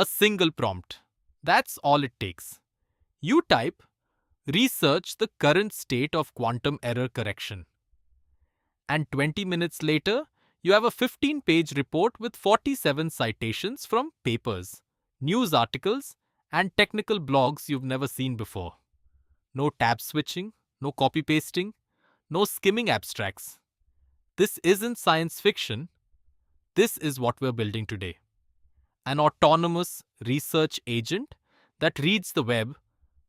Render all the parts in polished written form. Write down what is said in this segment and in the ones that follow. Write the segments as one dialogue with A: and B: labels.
A: A single prompt. That's all it takes. You type, research the current state of quantum error correction. And 20 minutes later, you have a 15-page report with 47 citations from papers, news articles, and technical blogs you've never seen before. No tab switching, no copy pasting, no skimming abstracts. This isn't science fiction. This is what we're building today. An autonomous research agent that reads the web,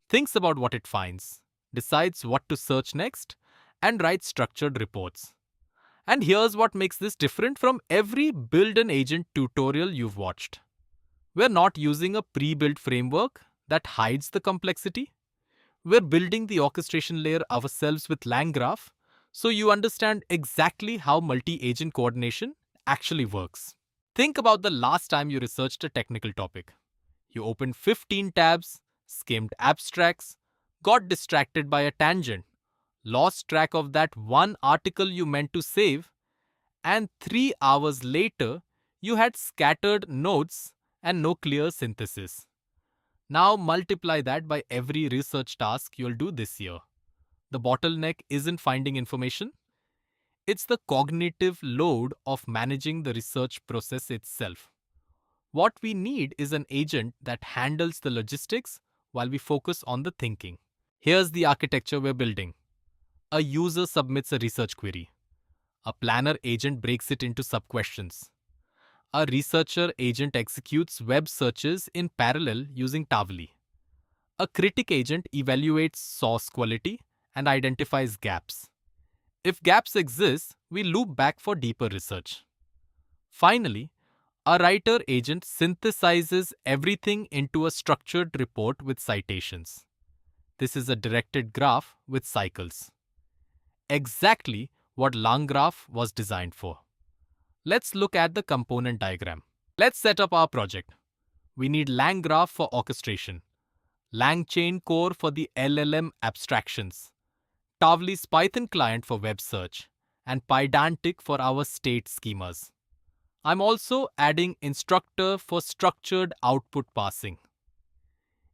A: thinks about what it finds, decides what to search next, and writes structured reports. And here's what makes this different from every Build an Agent tutorial you've watched. We're not using a pre-built framework that hides the complexity. We're building the orchestration layer ourselves with LangGraph, so you understand exactly how multi-agent coordination actually works. Think about the last time you researched a technical topic. You opened 15 tabs, skimmed abstracts, got distracted by a tangent, lost track of that one article you meant to save, and 3 hours later, you had scattered notes and no clear synthesis. Now multiply that by every research task you'll do this year. The bottleneck isn't finding information. It's the cognitive load of managing the research process itself. What we need is an agent that handles the logistics while we focus on the thinking. Here's the architecture we're building. A user submits a research query. A planner agent breaks it into sub-questions. A researcher agent executes web searches in parallel using Tavily. A critic agent evaluates source quality and identifies gaps. If gaps exist, we loop back for deeper research. Finally, a writer agent synthesizes everything into a structured report with citations. This is a directed graph with cycles. Exactly what langgraph was designed for. Let's look at the component diagram. Let's set up our project. We need langgraph for orchestration, langchain core for the LLM abstractions, Tavily's Python client for web search, and Pydantic for our state schemas. I'm also adding instructor for structured output parsing.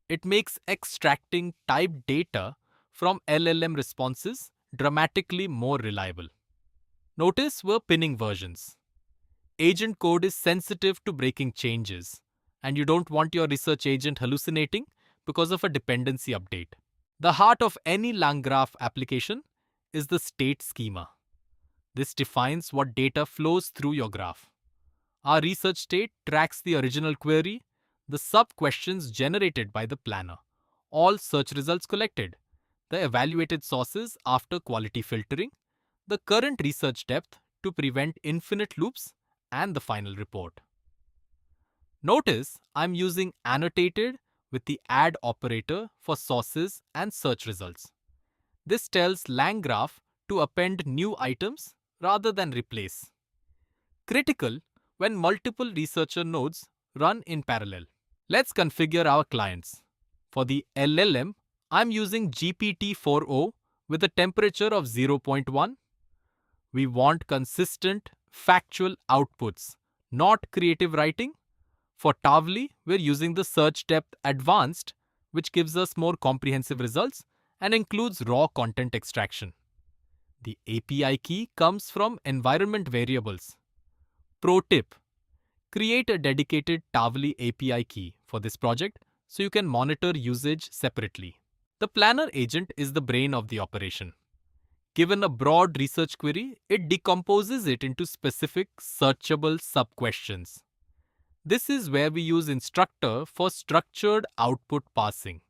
A: It makes extracting typed data from LLM responses dramatically more reliable. Notice we're pinning versions. Agent code is sensitive to breaking changes, and you don't want your research agent hallucinating because of a dependency update. The heart of any langgraph application is the state schema. This defines what data flows through your graph. Our research state tracks the original query, the sub-questions generated by the planner, all search results collected, the evaluated sources after quality filtering, the current research depth to prevent infinite loops, and the final report. Notice I'm using annotated with the add operator for sources and search results. This tells langgraph to append new items rather than replace. Critical when multiple researcher nodes run in parallel. Let's configure our clients. For the LLM, I'm using GPT-4o with a temperature of 0.1. We want consistent, factual outputs, not creative writing. For Tavily, we're using the Search Depth Advanced, which gives us more comprehensive results and includes raw content extraction. The API key comes from environment variables. Pro tip: create a dedicated Tavily API key for this project so you can monitor usage separately. The planner agent is the brain of the operation. Given a broad research query, it decomposes it into specific searchable sub-questions. This is where we use instructor for structured output parsing.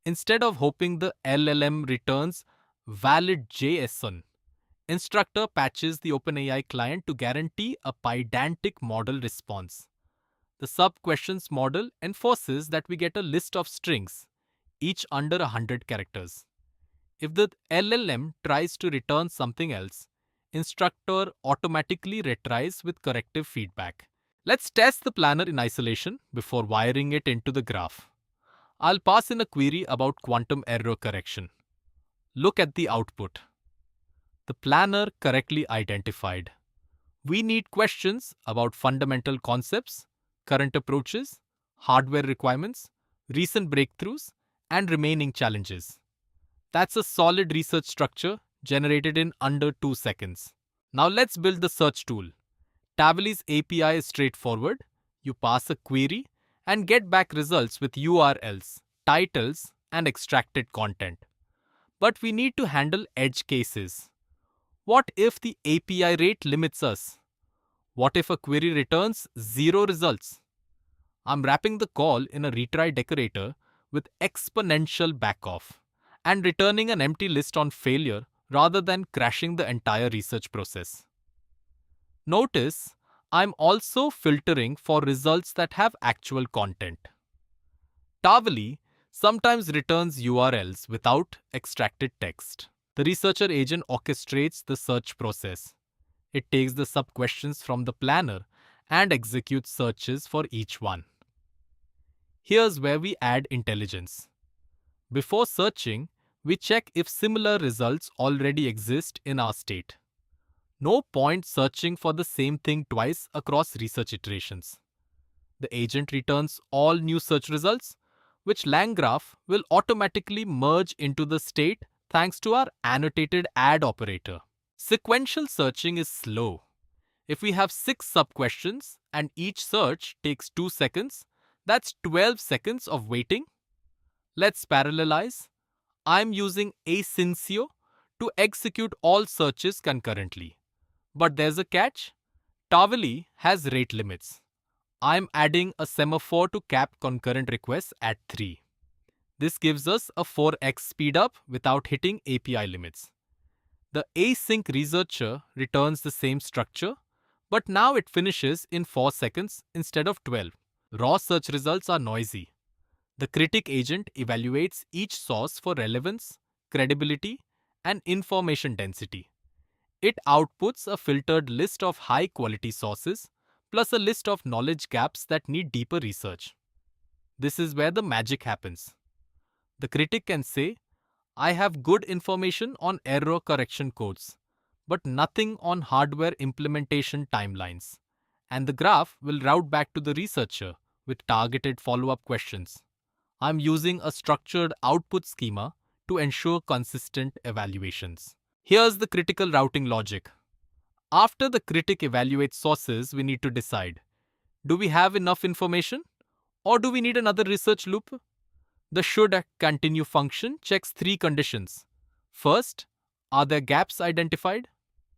A: Instead of hoping the LLM returns valid JSON, instructor patches the OpenAI client to guarantee a Pydantic model response. The sub-questions model enforces that we get a list of strings, each under 100 characters. If the LLM tries to return something else, instructor automatically retries with corrective feedback. Let's test the planner in isolation before wiring it into the graph. I'll pass in a query about quantum error correction. Look at the output. The planner correctly identified. We need questions about fundamental concepts, current approaches, hardware requirements, recent breakthroughs, and remaining challenges. That's a solid research structure generated in under 2 seconds. Now let's build the search tool. Tavily's API is straightforward. You pass a query and get back results with URLs, titles, and extracted content. But we need to handle edge cases. What if the API rate limits us? What if a query returns 0 results? I'm wrapping the call in a retry decorator with exponential backoff and returning an empty list on failure rather than crashing the entire research process. Notice, I'm also filtering for results that have actual content. Tavily sometimes returns URLs without extracted text. The researcher agent orchestrates the search process. It takes the sub-questions from the planner and executes searches for each one. Here's where we add intelligence. Before searching, we check if similar results already exist in our state. No point searching for the same thing twice across research iterations. The agent returns all new search results, which langgraph will automatically merge into the state thanks to our annotated add operator. Sequential searching is slow. If we have 6 sub-questions and each search takes 2 seconds, that's 12 seconds of waiting. Let's parallelize. I'm using asyncio to execute all searches concurrently. But there's a catch. Tavily has rate limits. I'm adding a semaphore to cap concurrent requests at 3. This gives us a 4x speedup without hitting API limits. The async researcher returns the same structure, but now it finishes in 4 seconds instead of 12. Raw search results are noisy. The Critic agent evaluates each source for relevance, credibility, and information density. It outputs a filtered list of high-quality sources, plus a list of knowledge gaps that need deeper research. This is where the magic happens. The critic can say, I have good information on error correction codes, but nothing on hardware implementation timelines. And the graph will route back to the researcher with targeted follow-up questions. I'm using a structured output schema to ensure consistent evaluations. Here's the critical routing logic. After the critic evaluates sources, we need to decide, do we have enough information or do we need another research loop? The should continue function checks 3 conditions. First, are there gaps identified?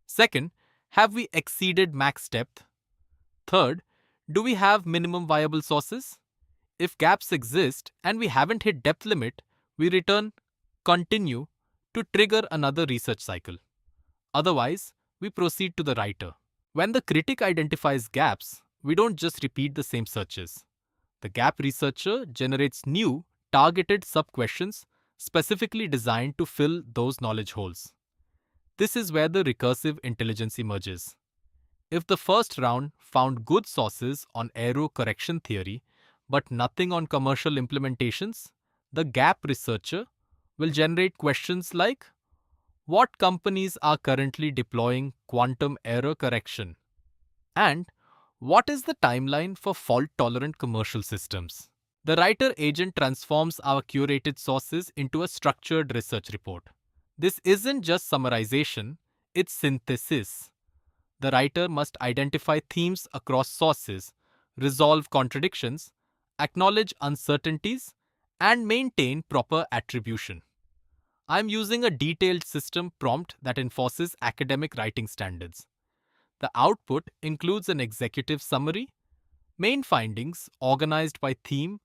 A: Second, have we exceeded max depth? Third, do we have minimum viable sources? If gaps exist and we haven't hit depth limit, we return continue to trigger another research cycle. Otherwise, we proceed to the writer. When the critic identifies gaps, we don't just repeat the same searches. The gap researcher generates new, targeted sub-questions specifically designed to fill those knowledge holes. This is where the recursive intelligence emerges. If the first round found good sources on error correction theory, but nothing on commercial implementations, the gap researcher will generate questions like, what companies are currently deploying quantum error correction? And what is the timeline for fault-tolerant commercial systems? The writer agent transforms our curated sources into a structured research report. This isn't just summarization, it's synthesis. The writer must identify themes across sources, resolve contradictions, acknowledge uncertainties, and maintain proper attribution. I'm using a detailed system prompt that enforces academic writing standards. The output includes an executive summary, main findings organized by theme,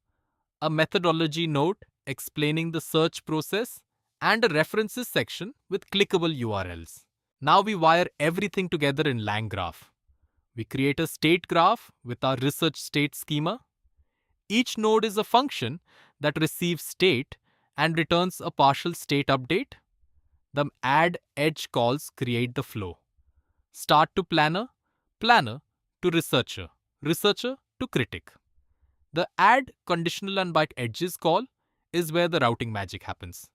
A: a methodology note explaining the search process, and a references section with clickable URLs. Now we wire everything together in langgraph. We create a state graph with our research state schema. Each node is a function that receives state and returns a partial state update. The add edge calls create the flow. Start to planner, planner to researcher, researcher to critic. The add conditional unbind edges call is where the routing magic happens.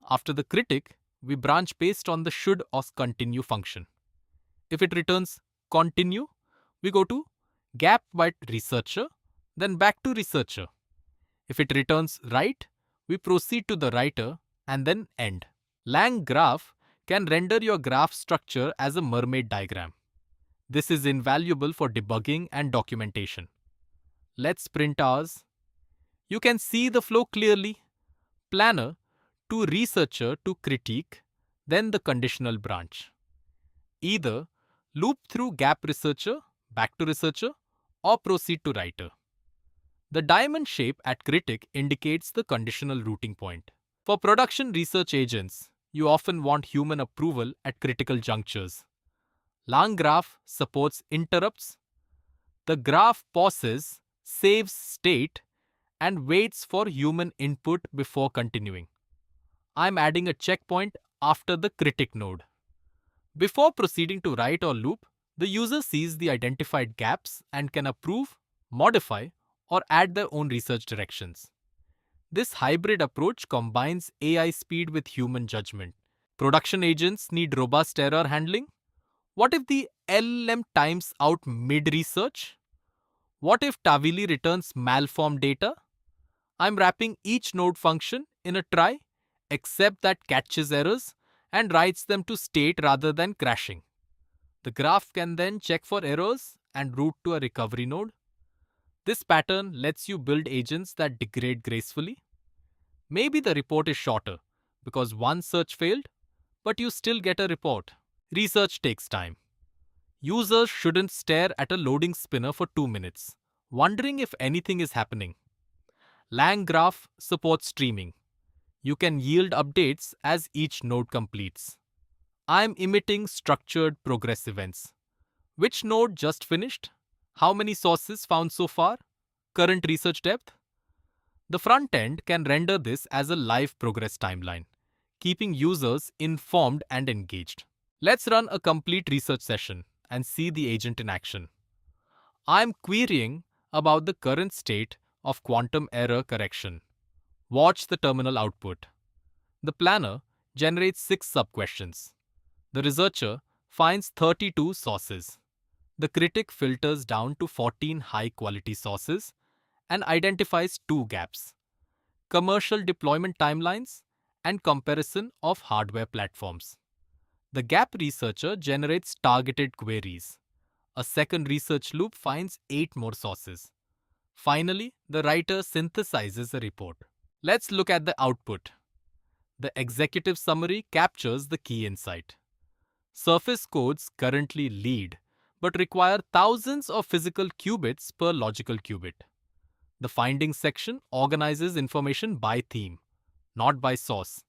A: After the critic, we branch based on the should or continue function. If it returns continue, we go to gap by researcher, then back to researcher. If it returns right, we proceed to the writer and then end. LangGraph can render your graph structure as a mermaid diagram. This is invaluable for debugging and documentation. Let's print ours. You can see the flow clearly. Planner to researcher to critique, then the conditional branch. Either loop through gap researcher, back to researcher, or proceed to writer. The diamond shape at Critic indicates the conditional routing point. For production research agents, you often want human approval at critical junctures. LangGraph supports interrupts. The graph pauses, saves state, and waits for human input before continuing. I'm adding a checkpoint after the critic node. Before proceeding to write or loop, the user sees the identified gaps and can approve, modify, or add their own research directions. This hybrid approach combines AI speed with human judgment. Production agents need robust error handling. What if the LLM times out mid-research? What if Tavily returns malformed data? I'm wrapping each node function in a try, except that catches errors and writes them to state rather than crashing. The graph can then check for errors and route to a recovery node. This pattern lets you build agents that degrade gracefully. Maybe the report is shorter because one search failed, but you still get a report. Research takes time. Users shouldn't stare at a loading spinner for 2 minutes, wondering if anything is happening. LangGraph supports streaming. You can yield updates as each node completes. I'm emitting structured progress events. Which node just finished? How many sources found so far? Current research depth? The front end can render this as a live progress timeline, keeping users informed and engaged. Let's run a complete research session and see the agent in action. I'm querying about the current state of quantum error correction. Watch the terminal output. The planner generates 6 sub-questions. The researcher finds 32 sources. The critic filters down to 14 high-quality sources and identifies 2 gaps: commercial deployment timelines and comparison of hardware platforms. The gap researcher generates targeted queries. A second research loop finds 8 more sources. Finally, the writer synthesizes a report. Let's look at the output. The executive summary captures the key insight. Surface codes currently lead, but require thousands of physical qubits per logical qubit. The findings section organizes information by theme, not by source.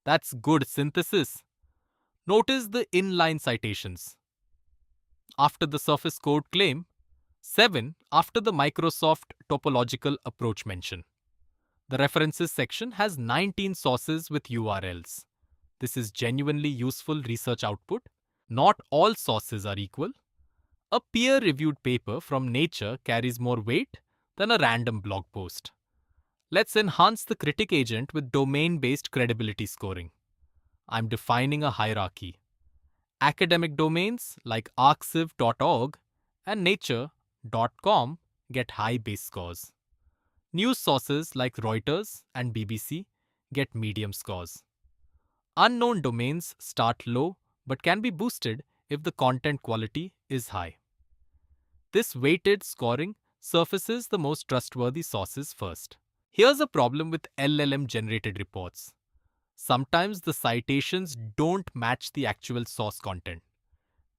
A: That's good synthesis. Notice the inline citations. After the surface code claim, 7 after the Microsoft topological approach mention. The references section has 19 sources with URLs. This is genuinely useful research output. Not all sources are equal. A peer-reviewed paper from Nature carries more weight than a random blog post. Let's enhance the critic agent with domain-based credibility scoring. I'm defining a hierarchy. Academic domains like arxiv.org and nature.com get high base scores. News sources like Reuters and BBC get medium scores. Unknown domains start low but can be boosted if the content quality is high. This weighted scoring surfaces the most trustworthy sources first. Here's a problem with LLM-generated reports. Sometimes the citations don't match the actual source content.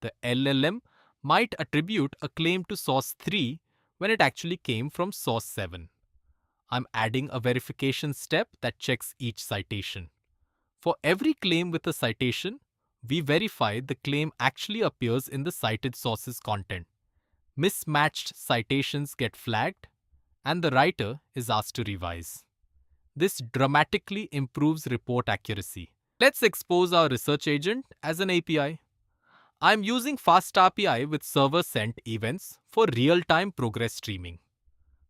A: The LLM might attribute a claim to source 3 when it actually came from source 7. I'm adding a verification step that checks each citation. For every claim with a citation, we verify the claim actually appears in the cited source's content. Mismatched citations get flagged, and the writer is asked to revise. This dramatically improves report accuracy. Let's expose our research agent as an API. I'm using FastAPI with server-sent events for real-time progress streaming.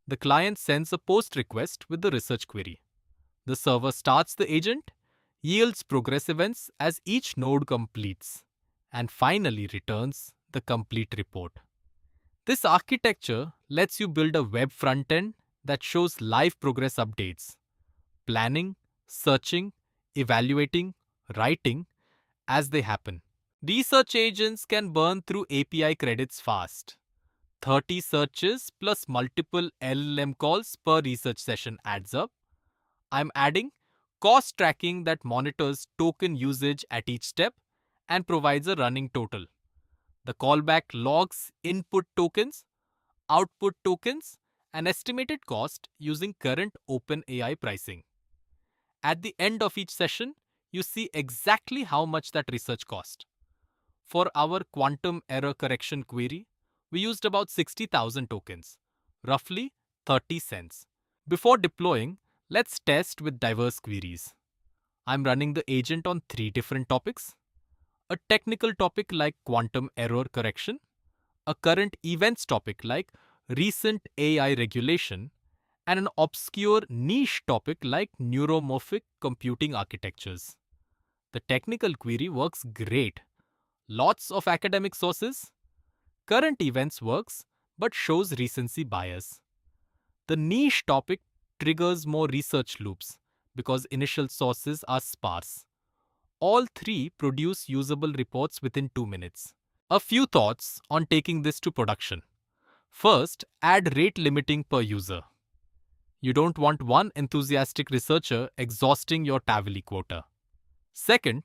A: The client sends a post request with the research query. The server starts the agent, yields progress events as each node completes, and finally returns the complete report. This architecture lets you build a web front-end that shows live progress updates, planning, searching, evaluating, writing as they happen. Research agents can burn through API credits fast. 30 searches plus multiple LLM calls per research session adds up. I'm adding cost tracking that monitors token usage at each step and provides a running total. The callback logs input tokens, output tokens, and estimated cost using current OpenAI pricing. At the end of each session, you see exactly how much that research cost. For our quantum error correction query, we used about 60,000 tokens, roughly 30 cents. Before deploying, let's test with diverse queries. I'm running the agent on 3 different topics. A technical topic like quantum error correction, a current events topic like recent AI regulation, and an obscure niche topic like neuromorphic computing architectures. The technical query works great. Lots of academic sources. Current events works, but shows recency bias. The niche topic triggers more research loops because initial sources are sparse. All 3 produce usable reports within 2 minutes. A few thoughts on taking this to production. First, add rate limiting per user. You don't want one enthusiastic researcher exhausting your Tavily quota. Second,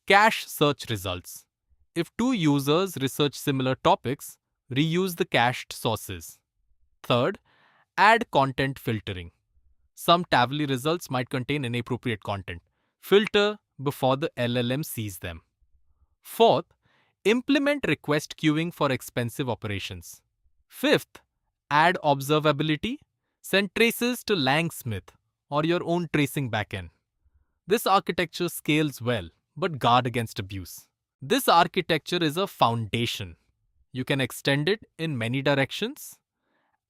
A: cache search results. If 2 users research similar topics, reuse the cached sources. Third, add content filtering. Some Tavily results might contain inappropriate content. Filter before the LLM sees them. Fourth, implement request queuing for expensive operations. Fifth, add observability. Send traces to LangSmith or your own tracing backend. This architecture scales well, but guard against abuse. This architecture is a foundation. You can extend it in many directions.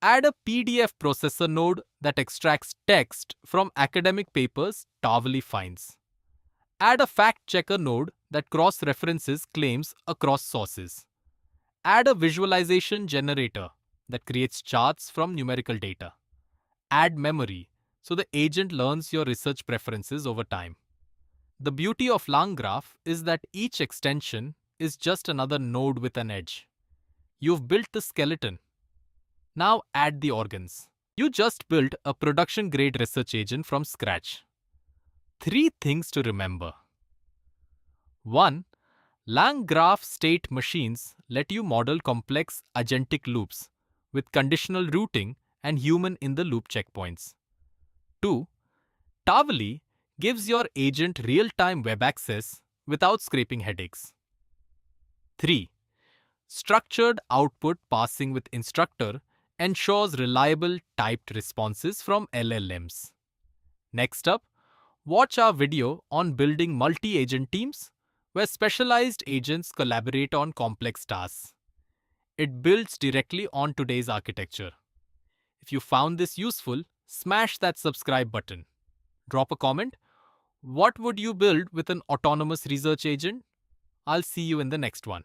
A: Add a PDF processor node that extracts text from academic papers Tavily finds. Add a fact checker node that cross-references claims across sources. Add a visualization generator that creates charts from numerical data. Add memory so the agent learns your research preferences over time. The beauty of LangGraph is that each extension is just another node with an edge. You've built the skeleton. Now add the organs. You just built a production-grade research agent from scratch. 3 things to remember. 1. LangGraph state machines let you model complex agentic loops with conditional routing and human-in-the-loop checkpoints. 2. Tavily gives your agent real-time web access without scraping headaches. 3. Structured output parsing with instructor ensures reliable typed responses from LLMs. Next up, watch our video on building multi-agent teams where specialized agents collaborate on complex tasks. It builds directly on today's architecture. If you found this useful, smash that subscribe button. Drop a comment. What would you build with an autonomous research agent? I'll see you in the next one.